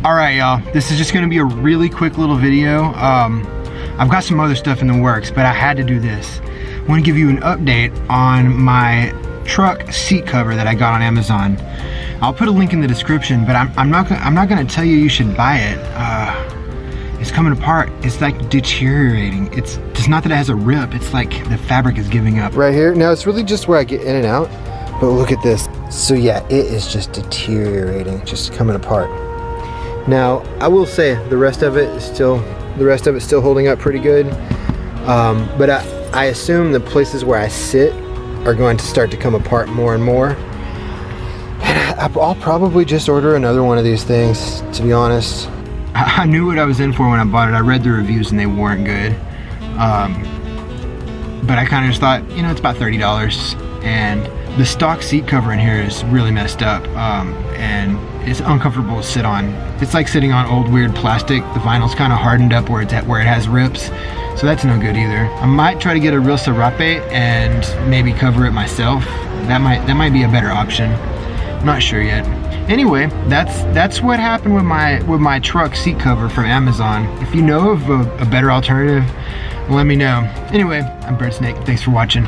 All right, y'all, this is just gonna be a really quick little video. I've got some other stuff in the works, but I had to do this. I wanna give you an update on my truck seat cover that I got on Amazon. I'll put a link in the description, but I'm not gonna tell you should buy it. It's coming apart. It's like deteriorating. It's not that it has a rip, it's like the fabric is giving up. Right here, now it's really just where I get in and out, but look at this. So yeah, it is just deteriorating, just coming apart. Now, I will say the rest of it's still holding up pretty good. But I assume the places where I sit are going to start to come apart more and more. And I'll probably just order another one of these things, to be honest. I knew what I was in for when I bought it. I read the reviews and they weren't good. But I kind of just thought, you know, it's about $30. And the stock seat cover in here is really messed up. And it's uncomfortable to sit on. It's like sitting on old weird plastic. The vinyl's kind of hardened up where it has rips. So that's no good either. I might try to get a real serape and maybe cover it myself. That might be a better option. I'm not sure yet. Anyway, that's what happened with my truck seat cover from Amazon. If you know of a better alternative, let me know. Anyway, I'm Bird Snake. Thanks for watching.